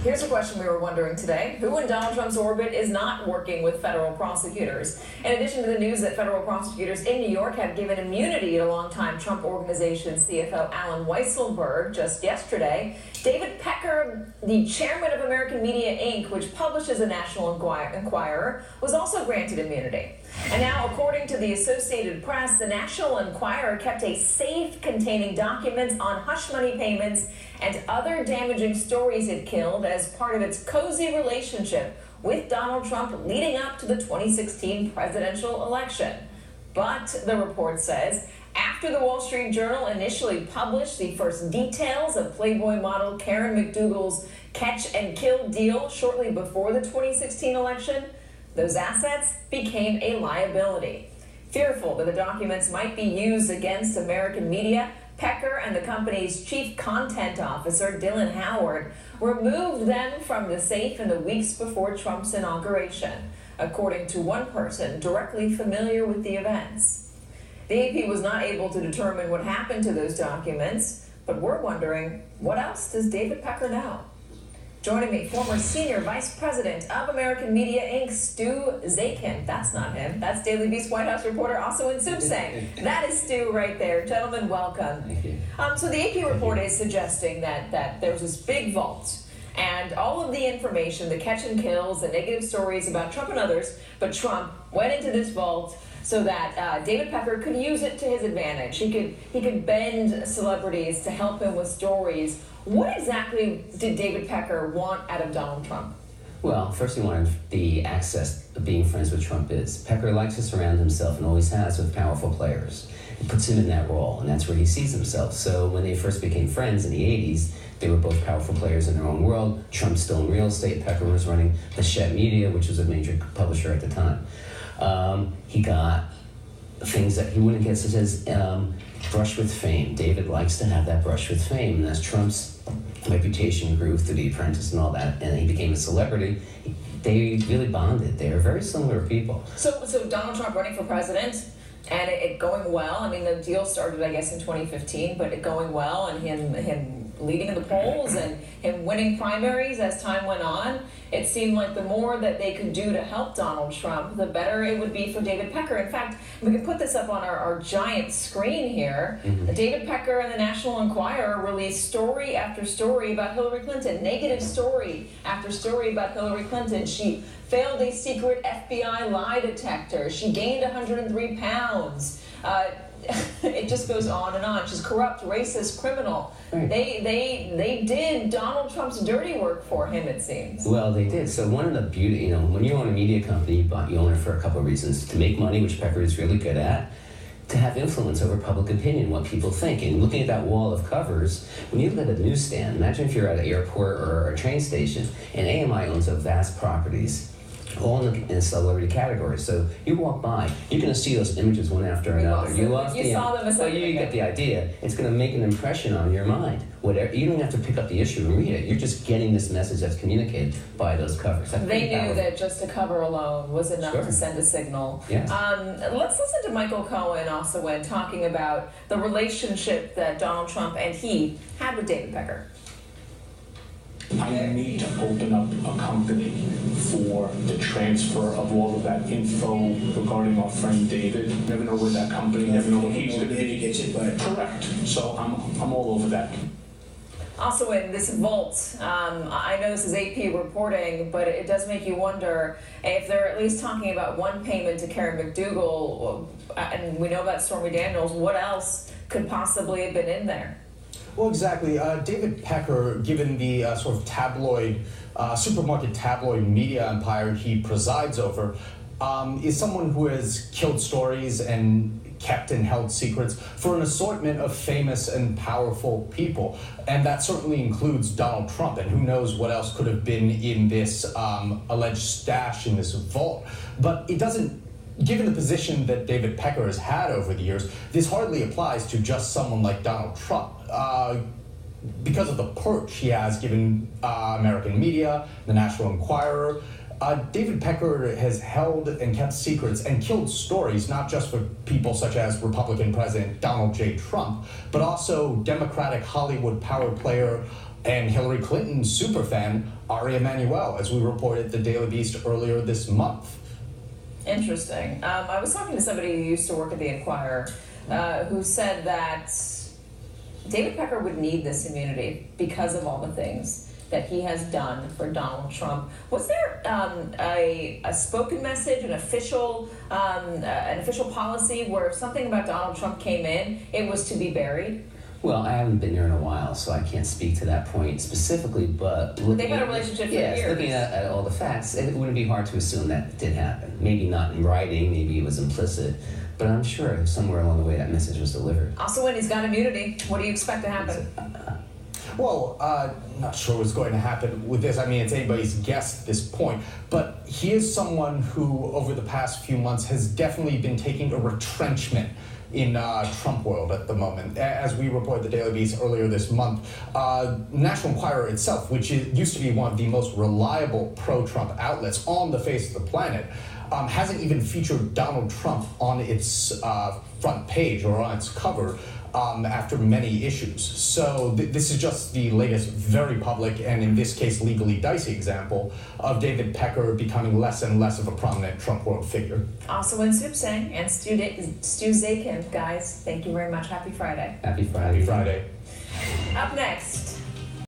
Here's a question we were wondering today. Who in Donald Trump's orbit is not working with federal prosecutors? In addition to the news that federal prosecutors in New York have given immunity to longtime Trump Organization CFO Alan Weisselberg just yesterday, David Pecker, the chairman of American Media Inc., which publishes a National Enquirer, was also granted immunity. And now, according to the Associated Press, the National Enquirer kept a safe containing documents on hush money payments and other damaging stories it killed as part of its cozy relationship with Donald Trump leading up to the 2016 presidential election. But, the report says, after the Wall Street Journal initially published the first details of Playboy model Karen McDougal's catch and kill deal shortly before the 2016 election, those assets became a liability. Fearful that the documents might be used against American media, Pecker and the company's chief content officer, Dylan Howard, removed them from the safe in the weeks before Trump's inauguration, according to one person directly familiar with the events. The AP was not able to determine what happened to those documents, but we're wondering, what else does David Pecker know? Joining me, former senior vice president of American Media Inc., Stu Zakim. That's not him. That's Daily Beast White House reporter Asawin Subsang. That is Stu right there. Gentlemen, welcome. Thank you. So the AP report is suggesting that there was this big vault, and all of the information, the catch and kills, the negative stories about Trump and others, but Trump went into this vault so that David Pecker could use it to his advantage. He could bend celebrities to help him with stories. What exactly did David Pecker want out of Donald Trump? Well, first he wanted the access of being friends with Trump is. Pecker likes to surround himself, and always has, with powerful players. It puts him in that role, and that's where he sees himself. So when they first became friends in the 80s, they were both powerful players in their own world. Trump still in real estate. Pecker was running Hachette Media, which was a major publisher at the time. He got things that he wouldn't get, such as brush with fame. David likes to have that brush with fame, and as Trump's reputation grew through The Apprentice and all that, and he became a celebrity, they really bonded. They are very similar people. So Donald Trump running for president, and it going well. I mean, the deal started, I guess, in 2015, but it going well, and him leading in the polls and him winning primaries as time went on. It seemed like the more that they could do to help Donald Trump, the better it would be for David Pecker. In fact, we can put this up on our giant screen here. Mm-hmm. David Pecker and the National Enquirer released story after story about Hillary Clinton, negative story after story about Hillary Clinton. She failed a secret FBI lie detector. She gained 103 pounds. It just goes on and on. She's corrupt, racist, criminal. Right. They did Donald Trump's dirty work for him, it seems. Well, they did. So one of the beauty, when you own a media company, you own it for a couple of reasons. To make money, which Pecker is really good at. To have influence over public opinion, what people think. And looking at that wall of covers, when you look at a newsstand, imagine if you're at an airport or a train station, and AMI owns a vast properties, all in the celebrity category. So you walk by, you're going to see those images one after another. You saw them a second ago. You get the idea. It's going to make an impression on your mind. Whatever, you don't have to pick up the issue and read it. You're just getting this message that's communicated by those covers. They knew that just a cover alone was enough to send a signal. Yes. Let's listen to Michael Cohen also when talking about the relationship that Donald Trump and he had with David Pecker. I need to open up a company for the transfer of all of that info regarding our friend David. Never know where that company, never know what he's going to be. Correct. So I'm all over that. Also in this vault, I know this is AP reporting, but it does make you wonder if they're at least talking about one payment to Karen McDougal, and we know about Stormy Daniels, what else could possibly have been in there? Well, exactly. David Pecker, given the sort of tabloid, supermarket tabloid media empire he presides over, is someone who has killed stories and kept and held secrets for an assortment of famous and powerful people. And that certainly includes Donald Trump, and who knows what else could have been in this alleged stash in this vault. But it doesn't, given the position that David Pecker has had over the years, this hardly applies to just someone like Donald Trump. Because of the perch he has given American media, the National Enquirer, David Pecker has held and kept secrets and killed stories, not just for people such as Republican President Donald J. Trump, but also Democratic Hollywood power player and Hillary Clinton's superfan, Ari Emanuel, as we reported at the Daily Beast earlier this month. Interesting. I was talking to somebody who used to work at the Enquirer who said that David Pecker would need this immunity because of all the things that he has done for Donald Trump. Was there a spoken message, an official policy where if something about Donald Trump came in, it was to be buried? Well, I haven't been here in a while, so I can't speak to that point specifically, but they've had a relationship for years. Looking at all the facts, it wouldn't be hard to assume that did happen. Maybe not in writing, maybe it was implicit, but I'm sure somewhere along the way that message was delivered. Also, when he's got immunity, what do you expect to happen? Well, not sure what's going to happen with this. I mean, it's anybody's guess at this point. But he is someone who, over the past few months, has definitely been taking a retrenchment in Trump world at the moment. As we reported the Daily Beast earlier this month, National Enquirer itself, which used to be one of the most reliable pro-Trump outlets on the face of the planet, hasn't even featured Donald Trump on its front page or on its cover after many issues. So this is just the latest very public and in this case legally dicey example of David Pecker becoming less and less of a prominent Trump world figure. Also in Soup Sang and Stu Zakim, guys, thank you very much. Happy Friday. Happy Friday. Happy Friday. Up next.